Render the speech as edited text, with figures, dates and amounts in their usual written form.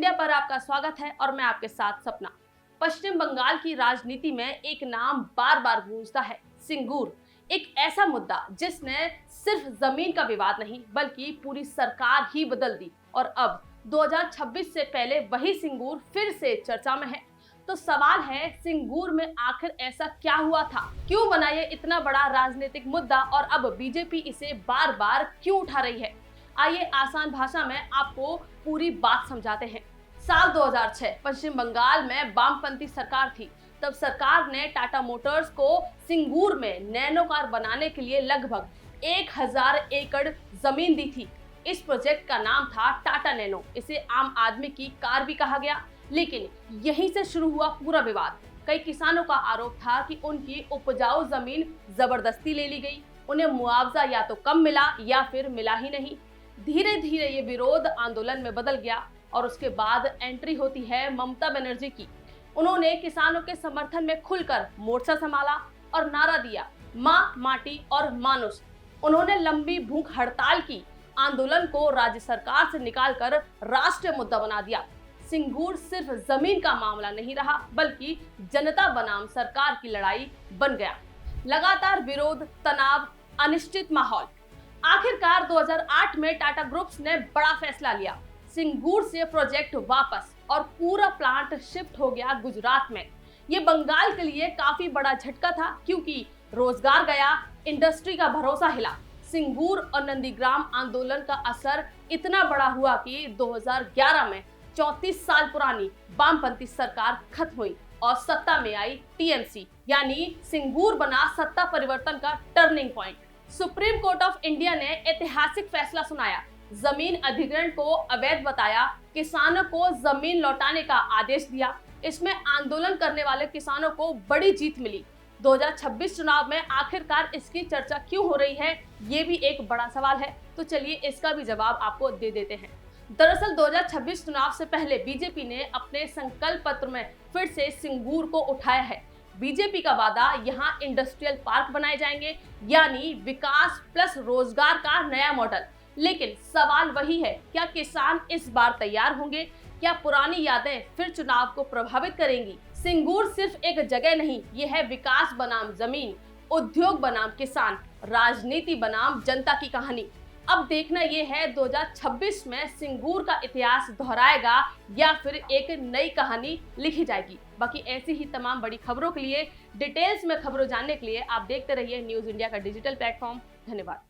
India पर आपका स्वागत है और मैं आपके साथ सपना। पश्चिम बंगाल की राजनीति में एक नाम बार बार गूंजता है, सिंगूर। एक ऐसा मुद्दा जिसने सिर्फ जमीन का विवाद नहीं बल्कि पूरी सरकार ही बदल दी और अब 2026 से पहले वही सिंगूर फिर से चर्चा में है। तो सवाल है, सिंगूर में आखिर ऐसा क्या हुआ था? क्यों बना ये इतना बड़ा राजनीतिक मुद्दा और अब बीजेपी इसे बार बार क्यों उठा रही है? आइए आसान भाषा में आपको पूरी बात समझाते हैं। साल 2006 पश्चिम बंगाल में वामपंथी सरकार थी। तब सरकार ने टाटा मोटर्स को सिंगूर में नैनो कार बनाने के लिए लगभग 1000 एकड़ जमीन दी थी। इस प्रोजेक्ट का नाम था टाटा नैनो। इसे आम आदमी की कार भी कहा गया। लेकिन यहीं से शुरू हुआ पूरा विवाद। कई किसानों का आरोप था कि उनकी उपजाऊ जमीन जबरदस्ती ले ली गई। उन्हें मुआवजा या तो कम मिला या फिर मिला ही नहीं। धीरे धीरे ये विरोध आंदोलन में बदल गया और उसके बाद एंट्री होती है ममता बनर्जी की। उन्होंने किसानों के समर्थन में खुलकर मोर्चा संभाला और नारा दिया, माँ, माटी और मानुष। उन्होंने लंबी भूख हड़ताल की, आंदोलन को राज्य सरकार से निकालकर राष्ट्रीय मुद्दा बना दिया। सिंगूर सिर्फ जमीन का मामला नहीं रहा बल्कि जनता बनाम सरकार की लड़ाई बन गया। लगातार विरोध, तनाव, अनिश्चित माहौल। आखिरकार 2008 में टाटा ग्रुप्स ने बड़ा फैसला लिया। सिंगूर से प्रोजेक्ट वापस और पूरा प्लांट शिफ्ट हो गया गुजरात में। ये बंगाल के लिए काफी बड़ा झटका था क्योंकि रोजगार गया, इंडस्ट्री का भरोसा हिला। सिंगूर और नंदीग्राम आंदोलन का असर इतना बड़ा हुआ कि 2011 में 34 साल पुरानी वामपंथी सरकार खत्म हुई और सत्ता में आई टीएमसी, यानी सिंगूर बना सत्ता परिवर्तन का turning point. Supreme court of India ने ऐतिहासिक फैसला सुनाया, जमीन अधिग्रहण को अवैध बताया, किसानों को जमीन लौटाने का आदेश दिया। इसमें आंदोलन करने वाले किसानों को बड़ी जीत मिली। 2026 चुनाव में आखिरकार इसकी चर्चा क्यों हो रही है, ये भी एक बड़ा सवाल है। तो चलिए इसका भी जवाब आपको दे देते हैं। दरअसल 2026 चुनाव से पहले बीजेपी ने अपने संकल्प पत्र में फिर से सिंगूर को उठाया है। बीजेपी का वादा, यहाँ इंडस्ट्रियल पार्क बनाए जाएंगे, यानी विकास प्लस रोजगार का नया मॉडल। लेकिन सवाल वही है, क्या किसान इस बार तैयार होंगे? क्या पुरानी यादें फिर चुनाव को प्रभावित करेंगी? सिंगूर सिर्फ एक जगह नहीं, ये है विकास बनाम जमीन, उद्योग बनाम किसान, राजनीति बनाम जनता की कहानी। अब देखना ये है 2026 में सिंगूर का इतिहास दोहराएगा या फिर एक नई कहानी लिखी जाएगी। बाकी ऐसी ही तमाम बड़ी खबरों के लिए, डिटेल्स में खबरों जानने के लिए आप देखते रहिए न्यूज़ इंडिया का डिजिटल प्लेटफॉर्म। धन्यवाद।